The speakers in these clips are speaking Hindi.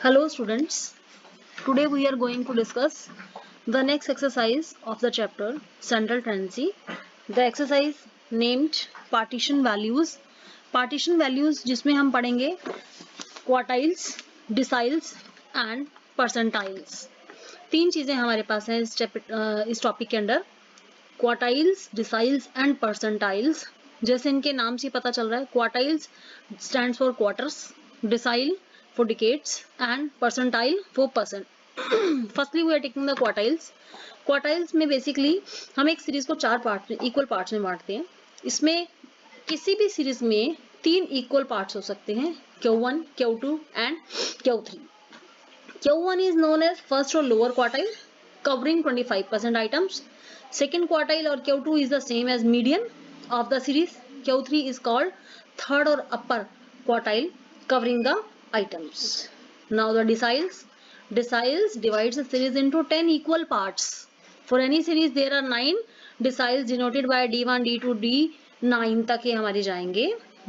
Hello students, today we are going to discuss the next exercise of the chapter Central Tendency. The exercise named Partition Values. Partition values जिसमें हम पढ़ेंगे quartiles, deciles and percentiles. तीन चीजें हमारे पास हैं इस टॉपिक के अंदर, क्वार्टाइल्स, डिसाइल्स एंड परसेंटाइल्स. जैसे इनके नाम से पता चल रहा है, quartiles stands for quarters, decile for decades and percentile for percent. Firstly we are taking the quartiles. Quartiles में बेसिकली हम एक सीरीज को चार पार्ट में, इक्वल पार्ट्स में बांटते हैं. इसमें किसी भी सीरीज में तीन इक्वल पार्ट्स हो सकते हैं, Q1, Q2 and Q3. Q1 is known as first or lower quartile covering 25% items. Second quartile or Q2 is the same as median of the series. Q3 is called third or upper quartile covering the items. Now the deciles. Deciles divides the series into 10 equal parts. For any series there are 9 deciles denoted by D1, D2, D9 तक ये हमारे जाएंगे.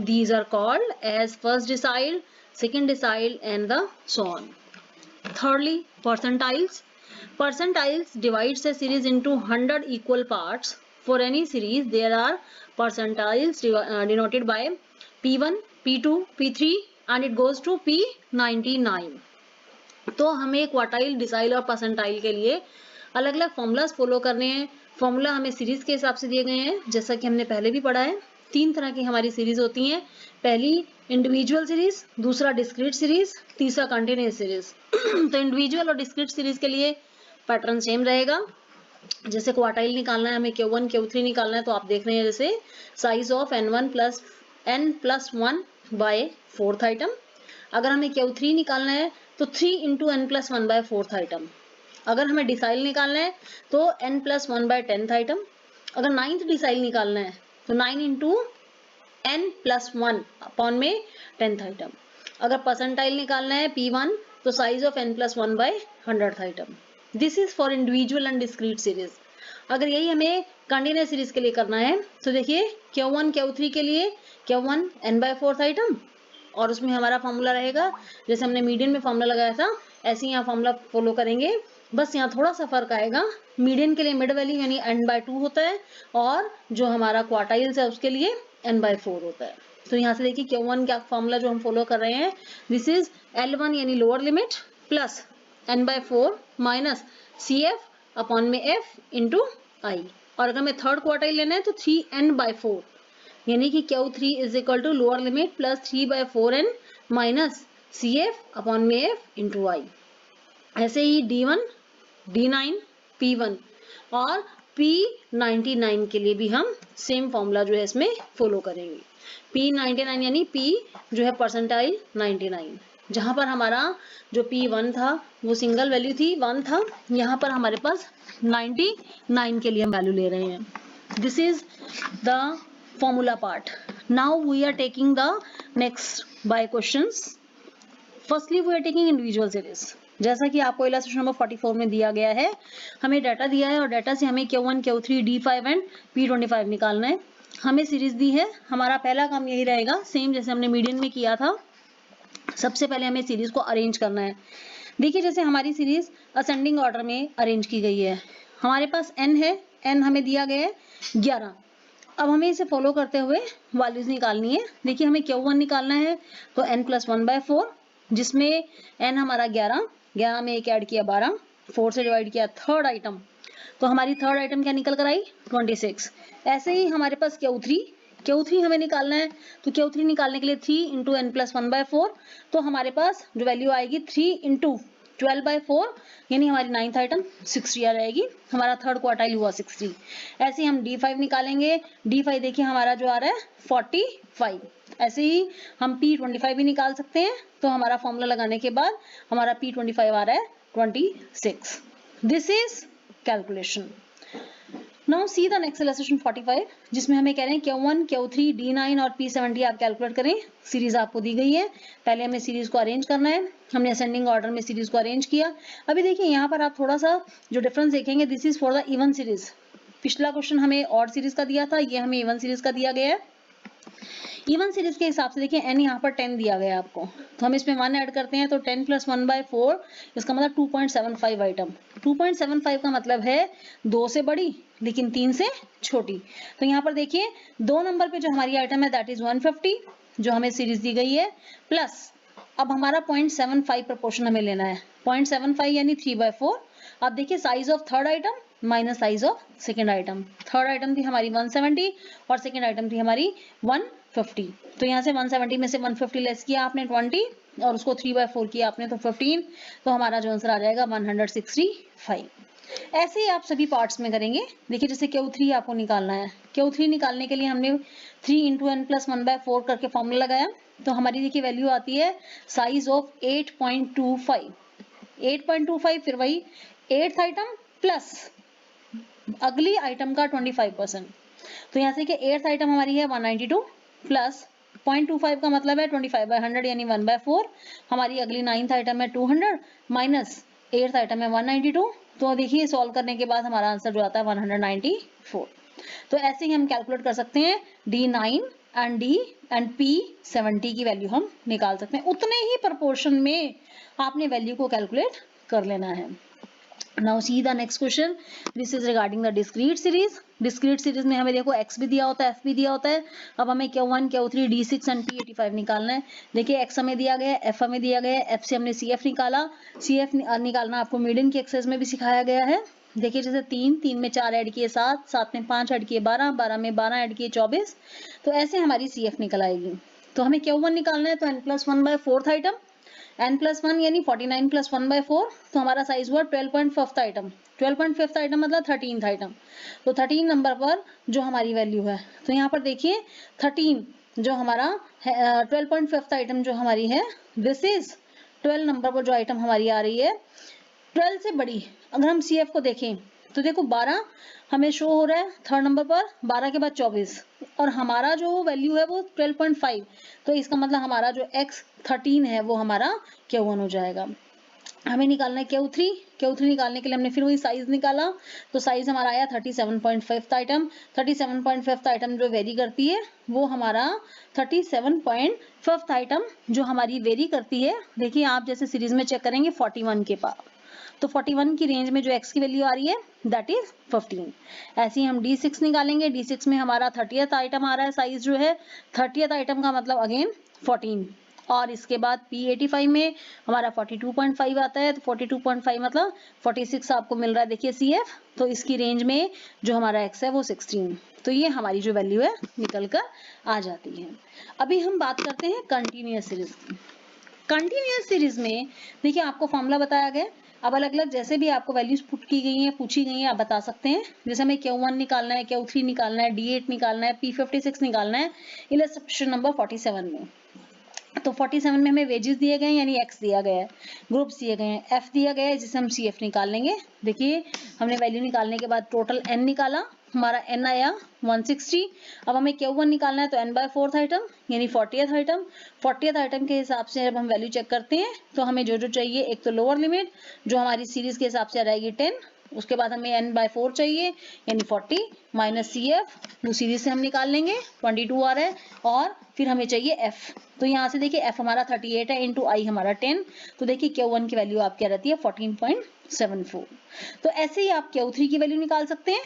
These are called as first decile, second decile and the so on. Thirdly, percentiles. Percentiles divides a series into 100 equal parts. For any series, there are percentiles denoted by P1, P2, P3 and it goes to P99. तो हमें क्वार्टाइल, डिसाइल और परसेंटाइल के लिए अलग अलग फॉर्मूलाज फॉलो करने हैं. फॉर्मूला हमें सीरीज के हिसाब से दिए गए हैं, जैसा कि हमने पहले भी पढ़ा है. तीन तरह की हमारी सीरीज होती हैं. पहली इंडिविजुअल सीरीज, दूसरा डिस्क्रीट सीरीज, तीसरा कंटिन्यूअस सीरीज. तो इंडिविजुअल और डिस्क्रीट सीरीज के लिए पैटर्न सेम रहेगा. जैसे क्वार्टाइल निकालना है हमें, Q1, Q3 निकालना है, तो आप देख रहे हैं जैसे size of n1 plus n+1 by fourth item. अगर हमें Q3 निकालना है तो 3 into n+1 by fourth item. अगर हमें डिसाइल निकालना है तो n+1 बाय 10th आइटम. अगर 9th डिसाइल निकालना है तो 9 इंटू n+1 अपॉन में 10th आइटम. अगर परसेंटाइल निकालना है P1 तो size of n+1 by 100th item. This is for individual and discrete series. अगर यही हमें कंटिन्यूअस सीरीज के लिए करना है तो देखिए Q1, Q3 के लिए Q1 n/4th आइटम और उसमें हमारा फॉर्मूला रहेगा जैसे हमने मीडियन में फॉर्मूला लगाया था, ऐसे ही यहाँ फॉर्मूला फॉलो करेंगे. बस यहाँ थोड़ा सा फर्क आएगा. मीडियन के लिए मिड वैल्यू यानी n/2 होता है और जो हमारा क्वार्टाइल्स है उसके लिए n/4 होता है. तो यहाँ से देखिए Q1 का फॉर्मूला जो हम फॉलो कर रहे हैं, दिस इज L1 यानी lower limit plus n/4 minus CF upon में F इंटू I. और अगर हमें थर्ड क्वार्टाइल लेना है तो 3n/4 यानी कि Q3 is equal to lower limit plus 3/4n minus CF upon में F इंटू I. ऐसे ही D1, D9, P1 और P99 के लिए भी हम सेम फॉर्मूला जो है इसमें फॉलो करेंगे. P99 यानी P जो है परसेंटाइल 99. जहां पर हमारा जो P1 था वो सिंगल वैल्यू थी, 1 था. यहाँ पर हमारे पास 99 के लिए हम वैल्यू ले रहे हैं. This is the formula part. Now we are taking the next by questions. Firstly we are taking individual series. जैसा कि आपको इलस्ट्रेशन नंबर 44 में दिया गया है, हमें डाटा दिया है और डाटा से हमें Q1, Q3, D5 and P25 निकालना है. हमें सीरीज दी है. हमारा पहला काम यही रहेगा, सेम जैसे हमने मीडियन में किया था. सबसे पहले हमें सीरीज को अरेंज करना है. देखिए जैसे हमारी सीरीज असेंडिंग ऑर्डर में अरेंज की गई है. हमारे पास n है, n हमें दिया गया है 11. अब हमें इसे फॉलो करते हुए वैल्यूज निकालनी है. देखिए हमें Q1 निकालना है तो n+1/4 जिसमें n हमारा 11 में एक ऐड किया 12, 4 से डिवाइड किया थर्ड आइटम, तो हमारी थर्ड आइटम क्या निकल कर आई 26. ऐसे ही हमारे पास Q3 हमें निकालना है तो Q3 निकालने के लिए 3 इंटू n+1/4, तो हमारे पास जो वैल्यू आएगी 3 इंटू 12/4 यानी हमारी 9th आइटम 60 आ जाएगी. हमारा थर्ड क्वार्टाइल हुआ 60. ऐसे ही हम D5 निकालेंगे. D5 देखिए हमारा जो आ रहा है 45. ऐसे ही हम P25 भी निकाल सकते हैं. तो हमारा फॉर्मूला लगाने के बाद हमारा P25 आ रहा है 26. This is calculation. Now see the next illustration 45 जिसमें हमें कह रहे हैं Q1, Q3, D9 और P70 आप कैलकुलेट करें. सीरीज आपको दी गई है. पहले हमें सीरीज को अरेंज करना है. हमने असेंडिंग ऑर्डर में सीरीज को अरेंज किया. अभी देखिए यहाँ पर आप थोड़ा सा जो डिफरेंस देखेंगे, this is for the even series. पिछला क्वेश्चन हमें ऑड सीरीज का दिया था, ये हमें इवन सीरीज का दिया गया है. इवन सीरीज के हिसाब से देखिए n यहाँ पर 10 दिया गया है आपको, तो हम इसमें 1 ऐड करते हैं तो 10 + 1/4, इसका मतलब 2.75 आइटम। 2.75 का मतलब है 2 से बड़ी लेकिन 3 से छोटी। तो यहाँ पर देखिए 2 नंबर पे जो हमारी आइटम है दैट इज 150 जो हमें सीरीज दी गई है, प्लस अब हमारा 0.75 प्रपोर्शन हमें लेना है, 0.75 यानी 3/4। अब देखिए size of third item minus size of second item. Third item थी हमारी 170 और सेकेंड आइटम थी हमारी 150। तो यहाँ से 170 में से 150 लेस किया आपने 20 और उसको 3/4 किया आपने तो 15, तो हमारा जो आंसर आ जाएगा 165। ऐसे ही आप सभी पार्ट्स में करेंगे। देखिए जैसे Q3 आपको निकालना है, Q3 निकालने के लिए हमने 3 × n + 1/4 करके फॉर्मूला लगाया, तो हमारी देखिए वैल्यू आती है साइज ऑफ 8.25। 8.25 फिर वही 8th आइटम प्लस अगली आइटम का 25%। तो यहाँ से कि 8th आइटम हमारी है 192 प्लस 0.25 का मतलब है 25/100 यानी 1/4। हमारी अगली 9th आइटम है 200 माइनस 8th आइटम है 192। तो देखिए सॉल्व करने के बाद हमारा आंसर जो आता है 194। तो ऐसे ही हम कैलकुलेट कर सकते हैं D9 and D and P70 की वैल्यू हम निकाल सकते हैं। उतने ही प्रपोर्शन में आपने वैल्यू को कैलकुलेट कर लेना है। Now see the next question. This is regarding the discrete series. Discrete series में हमें देखो x भी दिया होता है, f भी दिया होता है। अब हमें Q1, Q3, D6 and P85 निकालना है। देखिए x हमें दिया गया है, f हमें दिया गया है, f से हमने CF निकाला। CF निकालना आपको मीडियन की एक्सरसाइज में भी सिखाया गया है। देखिए जैसे 3 में 4 ऐड किए 7 में 5 ऐड किए 12 में 12 ऐड किए 24। तो ऐसे हमारी CF निकल आएगी। तो हमें Q1 निकालना है तो n + 1/4 आइटम, n + 1 यानी 49 + 1/4। तो हमारा साइज हुआ 12.5 आइटम। 12.5 आइटम मतलब 13th आइटम। तो 13 नंबर पर जो हमारी वैल्यू है, तो यहाँ पर देखिए 13 जो हमारा 12.5 आइटम जो हमारी है, दिस इज 12 नंबर पर जो आइटम हमारी आ रही है 12 से बड़ी। अगर हम CF को देखें तो देखो 12 हमें शो हो रहा है थर्ड नंबर पर, 12 के बाद 24 और हमारा जो वैल्यू है वो 12.5। तो इसका मतलब हमारा जो X13 है वो हमारा Q1 हो जाएगा। हमें निकालना है Q3। Q3 निकालने के लिए हमने फिर वही साइज निकाला, तो साइज हमारा आया 37.5 आइटम। 37.5 आइटम जो वेरी करती है वो हमारा 37.5 आइटम जो हमारी वेरी करती है। देखिए आप जैसे सीरीज में चेक करेंगे 41 के पास, तो 41 की रेंज में जो x की वैल्यू आ रही है दैट इज 15। ऐसे ही हम D6 निकालेंगे। D6 में हमारा 30th आइटम आ रहा है, साइज जो है 30th आइटम का मतलब अगेन 14। और इसके बाद P85 में हमारा 42.5 आता है, तो 42.5 मतलब 46 आपको मिल रहा है देखिए CF। तो इसकी रेंज में जो हमारा x है वो 16। तो ये हमारी जो वैल्यू है निकल कर आ जाती है। अभी हम बात करते हैं कंटिन्यूअस सीरीज की। कंटिन्यूअस सीरीज में देखिए आपको फॉर्मूला बताया गया, अब अलग अलग जैसे भी आपको वैल्यूज पुट की गई हैं, पूछी गई हैं, आप बता सकते हैं। जैसे हमें Q1 निकालना है, Q3 निकालना है, D8 निकालना है, P56 निकालना है इलस्ट्रेशन नंबर 47 में। तो 47 में हमें वेजेस दिए गए हैं यानी x दिया गया है, ग्रुप्स दिए गए हैं, f दिया गया है जिसे हम CF निकाल लेंगे। देखिए हमने वैल्यू निकालने के बाद टोटल n निकाला, हमारा n आया 160। अब हमें Q1 निकालना है तो n/4 आइटम यानी 40th आइटम। 40th आइटम के हिसाब से जब हम वैल्यू चेक करते हैं तो हमें जो जो चाहिए, एक तो लोअर लिमिट जो हमारी सीरीज के हिसाब से आ जाएगी 10, उसके बाद हमें n/4 चाहिए यानी 40 माइनस CF सीरीज से हम निकाल लेंगे 22 आ रहा है, और फिर हमें चाहिए f। तो यहाँ से देखिए f हमारा 38 है इंटू i हमारा 10। तो देखिए Q1 की वैल्यू आपकी आ रहती है 14.74। तो ऐसे ही आप Q3 की वैल्यू निकाल सकते हैं,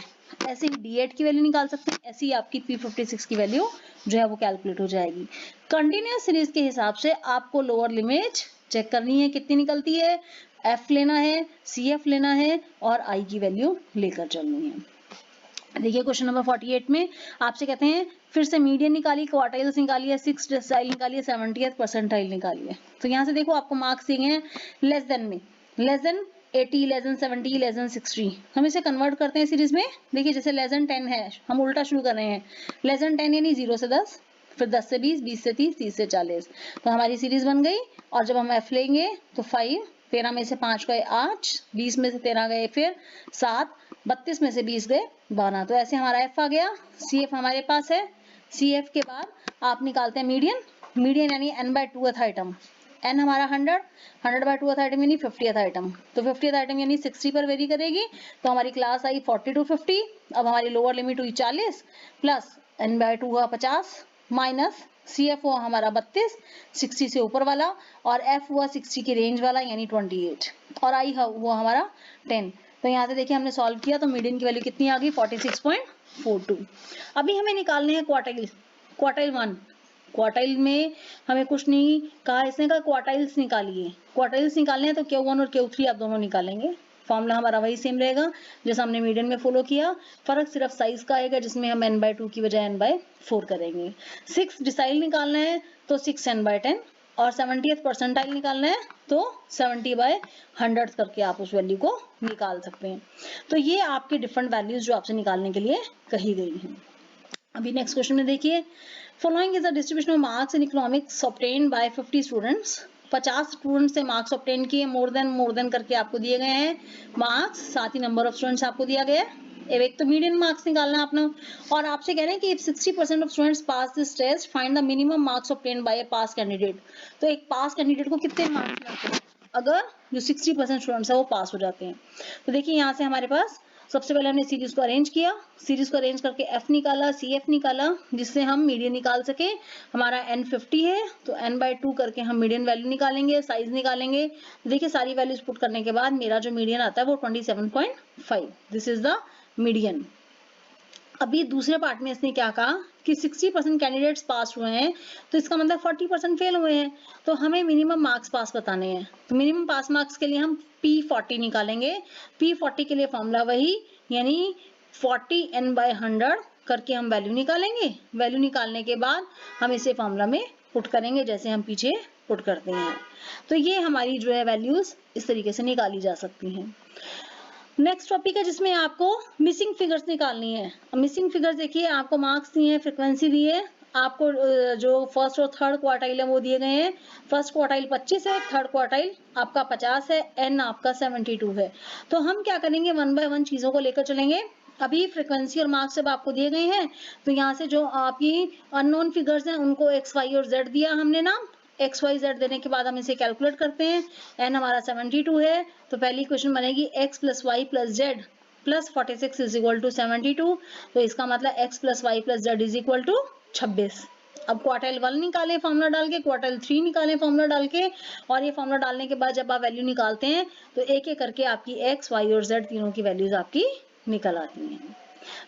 ऐसे ही D8 की वैल्यू निकाल सकते हैं, ऐसे ही आपकी P56 की वैल्यू जो है वो कैलकुलेट हो जाएगी। कंटिन्यूअस सीरीज के हिसाब से आपको लोअर लिमिट चेक करनी है कितनी निकलती है, f लेना है, CF लेना है और i की वैल्यू लेकर चलनी है। देखिए क्वेश्चन नंबर 48 में आपसे कहते हैं फिर से मीडियन निकालिए, क्वार्टाइल्स निकालिए, 6th डेसिमाइल निकालिए, 70th परसेंटाइल निकालिए। तो यहाँ से देखो आपको मार्क्स दिए हैं लेस देन में, less than 80, less than 70, less than 60। हम इसे कन्वर्ट करते हैं सीरीज में। देखिए जैसे लेस देन 10 है, हम उल्टा शुरू कर रहे हैं। लेस देन 10 यानी 0 से 10, फिर 10 से 20, 20 से 30, 30 से 40। तो हमारी सीरीज बन गई। और जब हम f लेंगे तो 5, 13 में से 5 गए 8, 20 में से 13 गए फिर 7, 32 में से 20 गए 12। तो ऐसे हमारा f आ गया। CF हमारे पास है। CF के बाद आप निकालते हैं मीडियन। मीडियन यानी n/2th आइटम, n हमारा 100, 100/2th आइटम यानी 50th आइटम। तो 50th आइटम यानी 60 पर वेरी करेगी। तो हमारी क्लास आई 40 to 50। अब हमारी लोअर लिमिट हुई 40 प्लस n/2 हुआ 50 माइनस CF हुआ हमारा 32, 60 से ऊपर वाला, और F हुआ 60 की रेंज वाला यानी 28, और I हुआ हमारा 10। तो यहाँ से देखिए हमने सॉल्व किया तो मीडियन की वैल्यू कितनी आ गई 46.42। अभी हमें निकालने हैं क्वार्टाइल, क्वार्टाइल 1। क्वार्टाइल में हमें कुछ नहीं कहा, इसने कहा क्वार्टाइल्स निकालिए। क्वार्टाइल्स निकालने हैं तो Q1 और Q3 आप दोनों निकालेंगे। फॉर्मूला हमारा वही सेम रहेगा जैसा हमने मीडियन में फॉलो किया, फर्क सिर्फ साइज का आएगा जिसमें हम n/2 की बजाय n/4 करेंगे। 6 डिसाइल निकालना है तो 6n/10, और 70th परसेंटाइल निकालना है तो 70/100 करके आप उस वैल्यू को निकाल सकते हैं। तो ये आपके डिफरेंट वैल्यूज जो आपसे निकालने के लिए कही गई हैं। अभी नेक्स्ट क्वेश्चन में देखिए, following is the distribution of marks in economics obtained by 50 students. 50 student से मार्क्स ऑब्टेन किए, मोर देन करके आपको दिए गए हैं मार्क्स, साथ ही नंबर ऑफ स्टूडेंट्स आपको दिया गया है। एक तो मीडियन मार्क्स निकालना है अपना, और आपसे कह रहे हैं कि if 60% of students pass this test find the minimum marks obtained by a pass candidate. तो एक पास कैंडिडेट को कितने मार्क्स मिलते हैं अगर जो 60% स्टूडेंट्स है वो पास हो जाते हैं। तो देखिए यहाँ से हमारे पास सबसे पहले हमने सीरीज को अरेंज किया, सीरीज को अरेंज करके F निकाला, CF निकाला, जिससे हम मीडियन निकाल सके। हमारा n 50 है तो n/2 करके हम मीडियन वैल्यू निकालेंगे, साइज निकालेंगे। देखिए सारी वैल्यूज पुट करने के बाद मेरा जो मीडियन आता है वो 27.5, दिस इज द मीडियन। अभी दूसरे पार्ट में इसने क्या कहा कि 60% कैंडिडेट्स पास हुए हैं, तो इसका मतलब 40% फेल हुए हैं, तो हमें मिनिमम मार्क्स पास बताने हैं। तो मिनिमम पास मार्क्स के लिए हम P40 निकालेंगे। P40 के लिए फॉर्मूला वही, यानी 40n/100 करके हम वैल्यू निकालेंगे। वैल्यू निकालने के बाद हम इसे फॉर्मूला में पुट करेंगे जैसे हम पीछे पुट करते हैं। तो ये हमारी जो है वैल्यूज इस तरीके से निकाली जा सकती हैं। नेक्स्ट टॉपिक है जिसमें आपको मिसिंग फिगर्स निकालनी है। मिसिंग फिगर्स देखिए, आपको मार्क्स दिए हैं, फ्रीक्वेंसी दी है, आपको जो फर्स्ट और थर्ड क्वार्टाइल है वो दिए गए हैं। फर्स्ट क्वार्टाइल 25 है, थर्ड क्वार्टाइल आपका 50 है, n आपका 72 है। तो हम क्या करेंगे, 1 by 1 चीजों को लेकर चलेंगे। अभी फ्रीक्वेंसी और मार्क्स जब आपको दिए गए हैं तो यहाँ से जो आपकी अननोन फिगर्स हैं उनको x, y और z दिया हमने नाम। x, y, z देने के बाद हम इसे कैलकुलेट करते हैं। n हमारा 72 है तो पहली क्वेश्चन बनेगी x + y + z + 46 = 72। तो इसका मतलब x + y + z = 26। अब क्वार्टाइल 1 निकालें फॉर्मूला डाल के, क्वार्टाइल 3 निकालें फॉर्मूला डाल के, और ये फॉर्मूला डालने के बाद जब आप वैल्यू निकालते हैं तो एक एक करके आपकी x, y और z तीनों की वैल्यूज आपकी निकल आती हैं।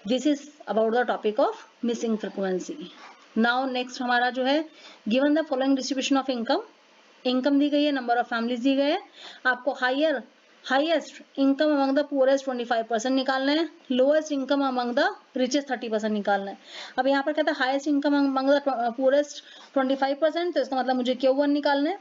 This is about the topic of missing frequency. Now next हमारा जो है, given the following distribution of income. Income दी गई है, नंबर ऑफ फैमिलीज दी गए हैं, आपको highest income among the poorest 25% निकालना है, lowest income among the richest 30% निकालना है। अब यहाँ पर कहता है highest income among the poorest 25%, तो इसका मतलब मुझे Q1 निकालना है।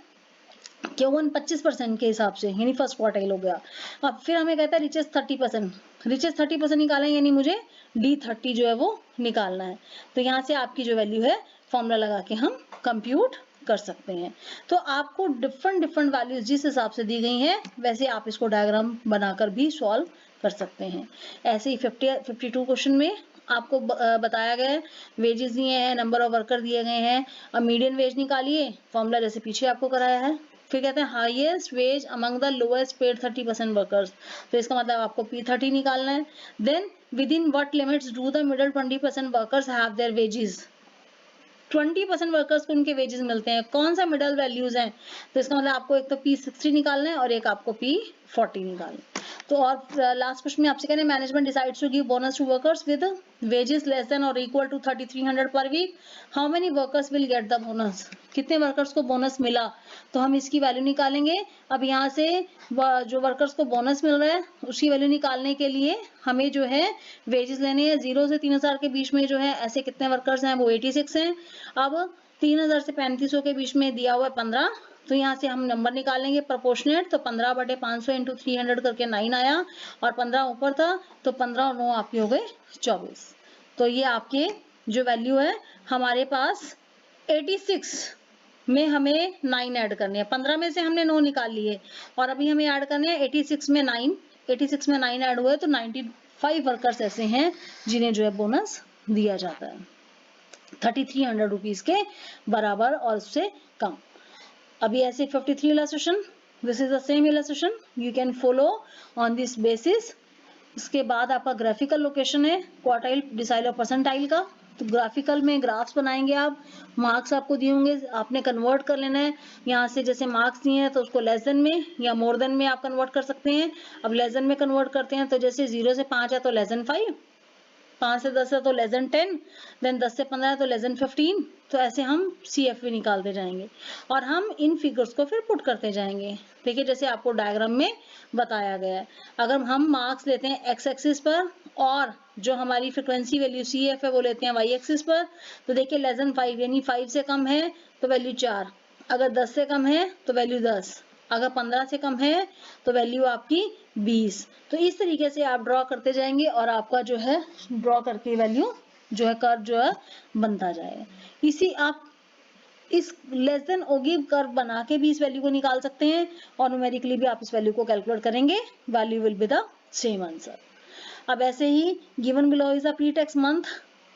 Q1 25% के हिसाब से यानी फर्स्ट क्वार्टाइल हो गया। अब फिर हमें कहता है रिचेस्ट 30%, रिचेस्ट 30% निकालेंगे यानी मुझे D30 जो है वो निकालना है। तो यहाँ से आपकी जो वैल्यू है फॉर्मूला लगा के हम कंप्यूट कर सकते हैं। तो आपको डिफरेंट वैल्यूज जिस हिसाब से दी गई हैं वैसे आप इसको डायग्राम बनाकर भी सॉल्व कर सकते हैं। ऐसे ही 52 क्वेश्चन में आपको बताया गया है, वेजेस दिए हैं, नंबर ऑफ वर्कर दिए गए हैं। अब मीडियन वेज निकालिए, फॉर्मूला जैसे पीछे आपको कराया है। फिर कहते हैं highest wage among the lowest paid 30% workers, तो इसका मतलब आपको P30 निकालना है। Then within what limits do the middle 20% workers have their wages. 20% workers को उनके वेजेस मिलते हैं, कौन सा मिडल वैल्यूज हैं, तो इसका मतलब आपको एक तो P60 निकालना है और एक आपको P40 निकालना है। तो और लास्ट क्वेश्चन में आपसे कह रहे हैं management decides to give bonus to workers with wages less than or equal to 3300 per week, how many workers will get the bonus, कितने वर्कर्स को बोनस मिला, तो हम इसकी वैल्यू निकालेंगे। अब यहाँ से जो वर्कर्स को बोनस मिल रहा है उसकी वैल्यू निकालने के लिए हमें जो है वेजेस लेने हैं। 0 से 3000 के बीच में जो है ऐसे कितने वर्कर्स हैं, वो 86 हैं। अब 3000 से 3500 के बीच में दिया हुआ है 15, तो यहाँ से हम नंबर निकालेंगे प्रोपोर्शनेट, तो 15/500 × 300 करके 9 आया, और 15 ऊपर था तो 15 और 9 आपके हो गए 24। तो ये आपके जो वैल्यू है हमारे पास 86 में हमें 9 ऐड करने हैं। 15 में से हमने 9 निकाल लिए और अभी हमें ऐड करने हैं 86 में 9। 86 में 9 ऐड हुए तो 95 वर्कर्स ऐसे हैं जिन्हें जो है बोनस दिया जाता है 3300 रुपीज के बराबर और उससे कम। अभी ऐसे 53 illustration, this is the same illustration, you can follow on this basis. इसके बाद आपका ग्राफिकल लोकेशन है क्वार्टाइल, डिसाइल और परसेंटाइल का। तो ग्राफिकल में ग्राफ्स बनाएंगे आप, मार्क्स आपको दिए होंगे, आपने कन्वर्ट कर लेना है यहाँ से, जैसे मार्क्स दिए हैं तो उसको लेस देन में या मोर देन में आप कन्वर्ट कर सकते हैं। अब लेस देन में कन्वर्ट करते हैं तो जैसे 0 से 5 है तो लेस देन 5, 5 से 10 है तो लेस देन 10, देन 10 से 15 है तो लेस देन 15। तो ऐसे हम CFV निकालते जाएंगे और हम इन फिगर्स को फिर पुट करते जाएंगे। देखिए जैसे आपको डायग्राम में बताया गया है, अगर हम मार्क्स लेते हैं एक्स एक्सिस पर और जो हमारी फ्रिक्वेंसी वैल्यू CF है वो लेते हैं वाई एक्सिस पर, तो देखिए लेस देन 5 यानी 5 से कम है तो वैल्यू 4, अगर 10 से कम है तो वैल्यू 10, अगर 15 से कम है तो वैल्यू आपकी 20। तो इस तरीके से आप ड्रॉ करते जाएंगे और आपका जो है ड्रॉ करके वैल्यू जो है कर्व जो है बनता जाएगा। इसी आप इस लेस देन ओगिव कर्व बना के भी इस वैल्यू को निकाल सकते हैं और न्यूमेरिकली भी आप इस वैल्यू को कैलकुलेट करेंगे, value will be the same answer. अब ऐसे ही given below is a pretax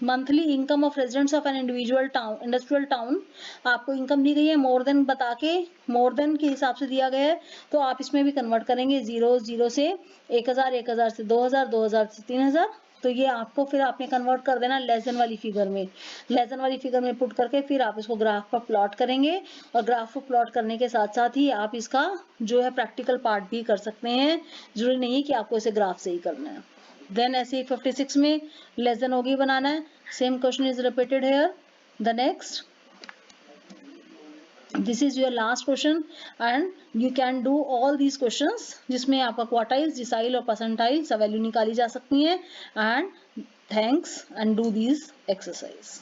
monthly income of residents of an individual town, industrial town. आपको इनकम दी गई है, मोर देन बता के मोर देन के हिसाब से दिया गया है, तो आप इसमें भी कन्वर्ट करेंगे 0 से 1000, 1000 से 2000, 2000 से 3000। तो ये आपको फिर आपने कन्वर्ट कर देना लेस देन वाली फिगर में, लेस देन वाली फिगर में पुट करके फिर आप इसको ग्राफ पर प्लॉट करेंगे और ग्राफ को प्लॉट करने के साथ साथ ही आप इसका जो है प्रैक्टिकल पार्ट भी कर सकते हैं, जरूरी नहीं है कि आपको इसे ग्राफ से ही करना है। देन ऐसे 56 में लेस देन होगी बनाना है, same question is repeated here. The next, this is your last question and you can do all these questions, जिसमें आपका क्वार्टाइल्स, डिसाइल और परसेंटाइल सब वैल्यू निकाली जा सकती है। And thanks and do these exercise.